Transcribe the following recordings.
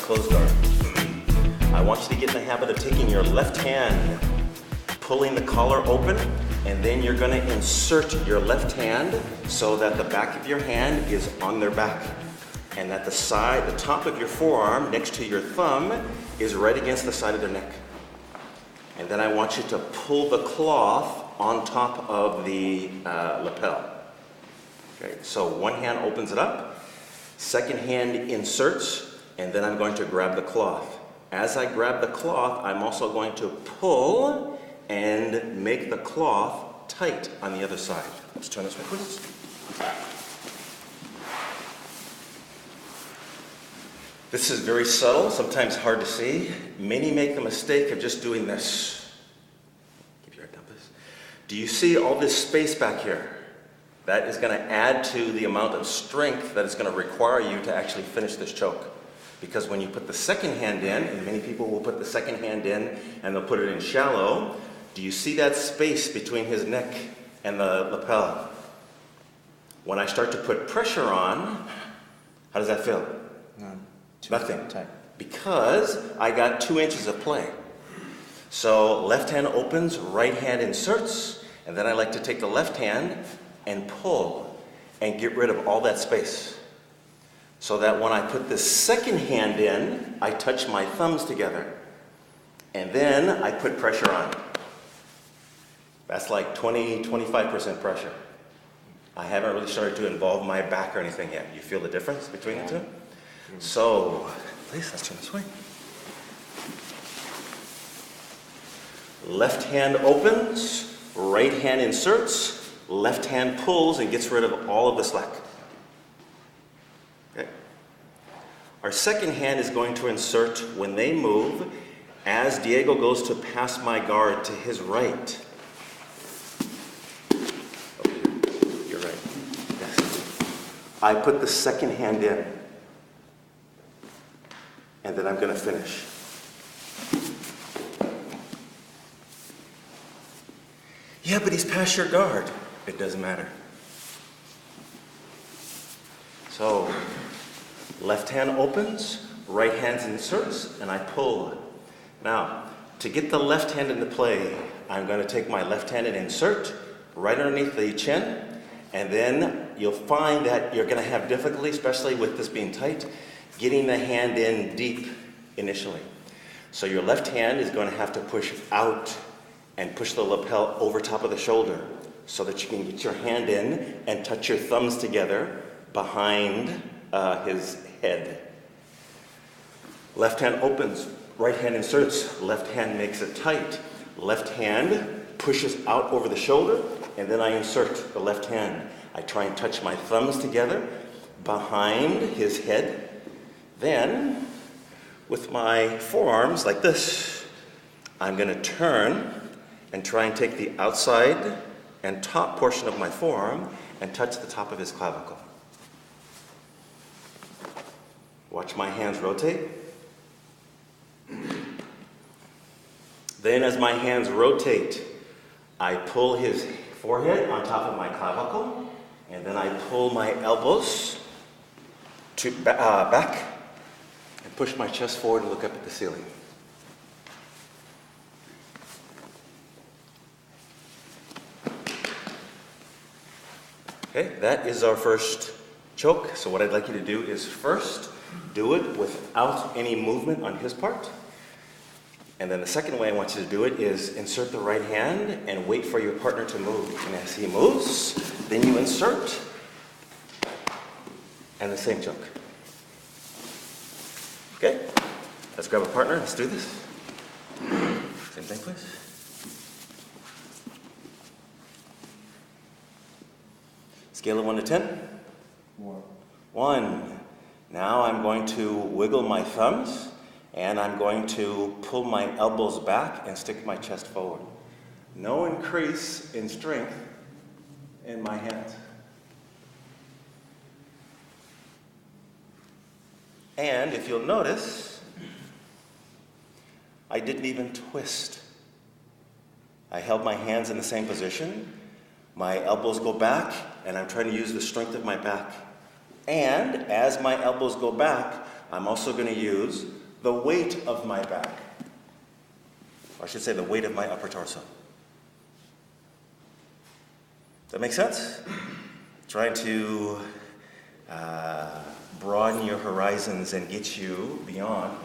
closed guard. I want you to get in the habit of taking your left hand, pulling the collar open, and then you're going to insert your left hand so that the back of your hand is on their back, and that the top of your forearm next to your thumb is right against the side of their neck. And then I want you to pull the cloth on top of the lapel. Okay, so one hand opens it up, second hand inserts, and then I'm going to grab the cloth. As I grab the cloth, I'm also going to pull and make the cloth tight on the other side. Let's turn this way, please. This is very subtle, sometimes hard to see. Many make the mistake of just doing this. Keep your head down, please. Do you see all this space back here? That is going to add to the amount of strength that is going to require you to actually finish this choke. Because when you put the second hand in, and many people will put the second hand in and they'll put it in shallow, do you see that space between his neck and the lapel? When I start to put pressure on, how does that feel? None. Nothing. Tight. Because I got 2 inches of play. So left hand opens, right hand inserts, and then I like to take the left hand and pull and get rid of all that space. So that when I put the second hand in, I touch my thumbs together. And then I put pressure on. That's like 20-25% pressure. I haven't really started to involve my back or anything yet. You feel the difference between the two? So, please, let's turn this way. Left hand opens, right hand inserts, left hand pulls and gets rid of all of the slack. Okay. Our second hand is going to insert when they move as Diego goes to pass my guard to his right. You're right. Yes. I put the second hand in. And then I'm going to finish. Yeah, but he's past your guard. It doesn't matter. So, left hand opens, right hand inserts, and I pull. Now, to get the left hand into play, I'm going to take my left hand and insert right underneath the chin, and then you'll find that you're going to have difficulty, especially with this being tight, getting the hand in deep initially. So your left hand is going to have to push out and push the lapel over top of the shoulder so that you can get your hand in and touch your thumbs together behind his head. Left hand opens, right hand inserts, left hand makes it tight. Left hand pushes out over the shoulder, and then I insert the left hand. I try and touch my thumbs together behind his head. Then, with my forearms like this, I'm going to turn and try and take the outside and top portion of my forearm and touch the top of his clavicle. Watch my hands rotate. Then as my hands rotate, I pull his forehead on top of my clavicle, and then I pull my elbows to back and push my chest forward and look up at the ceiling. Okay, that is our first choke. So what I'd like you to do is first do it without any movement on his part. And then the second way I want you to do it is insert the right hand and wait for your partner to move. And as he moves, then you insert. And the same choke. Okay, let's grab a partner. Let's do this. Same thing, please. Scale of 1 to 10. 1. Now I'm going to wiggle my thumbs, and I'm going to pull my elbows back and stick my chest forward. No increase in strength in my hands. And if you'll notice, I didn't even twist. I held my hands in the same position. My elbows go back, and I'm trying to use the strength of my back. And as my elbows go back, I'm also going to use the weight of my back. Or I should say the weight of my upper torso. Does that make sense? Trying to broaden your horizons and get you beyond.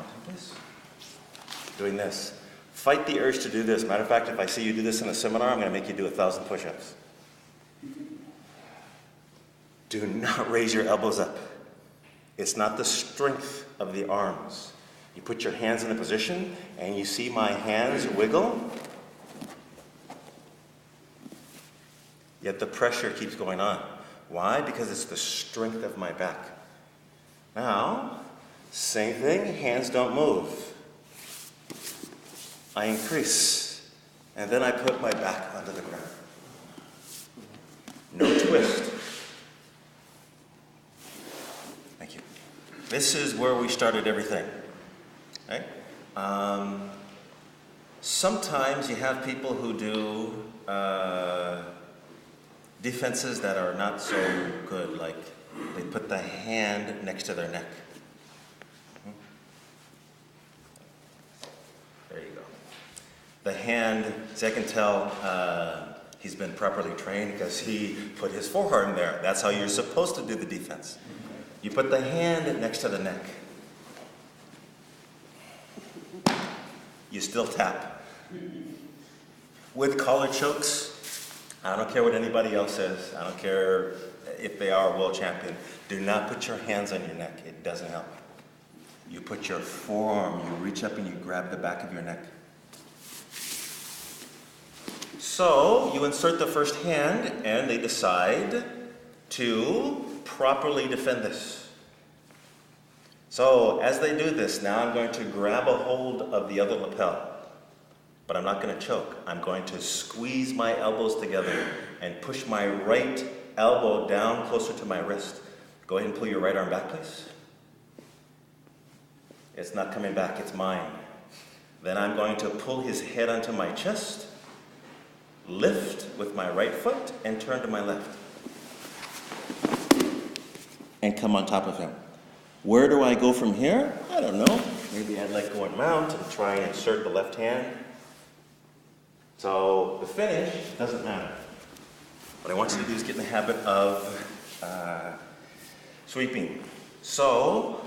Doing this. Fight the urge to do this. Matter of fact, if I see you do this in a seminar, I'm going to make you do 1,000 push-ups. Do not raise your elbows up. It's not the strength of the arms. You put your hands in a position, and you see my hands wiggle, yet the pressure keeps going on. Why? Because it's the strength of my back. Now, same thing, hands don't move. I increase, and then I put my back onto the ground. No twist. Thank you. This is where we started everything. Right? Sometimes you have people who do defenses that are not so good, like they put the hand next to their neck. There you go. The hand, see, I can tell he's been properly trained because he put his forearm there. That's how you're supposed to do the defense. You put the hand next to the neck. You still tap. With collar chokes, I don't care what anybody else says. I don't care if they are a world champion. Do not put your hands on your neck. It doesn't help. You put your forearm, you reach up and you grab the back of your neck. So you insert the first hand and they decide to properly defend this. So as they do this, now I'm going to grab a hold of the other lapel, but I'm not going to choke. I'm going to squeeze my elbows together and push my right elbow down closer to my wrist. Go ahead and pull your right arm back, please. It's not coming back, it's mine. Then I'm going to pull his head onto my chest, lift with my right foot, and turn to my left. And come on top of him. Where do I go from here? I don't know. Maybe I'd let go and mount and try and insert the left hand. So the finish doesn't matter. What I want you to do is get in the habit of sweeping. So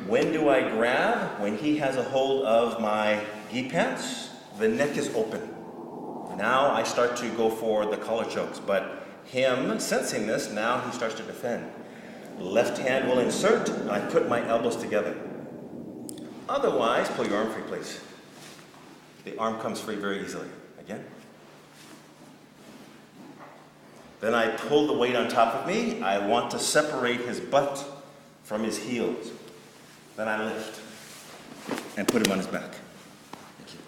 when do I grab? When he has a hold of my gi pants, the neck is open. Now I start to go for the collar chokes, but him sensing this, now he starts to defend. Left hand will insert, and I put my elbows together. Otherwise, pull your arm free, please. The arm comes free very easily. Again. Then I pull the weight on top of me. I want to separate his butt from his heels. Then I lift and put him on his back. Thank you.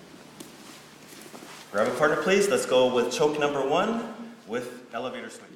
Grab a partner, please. Let's go with choke number 1 with elevator swing.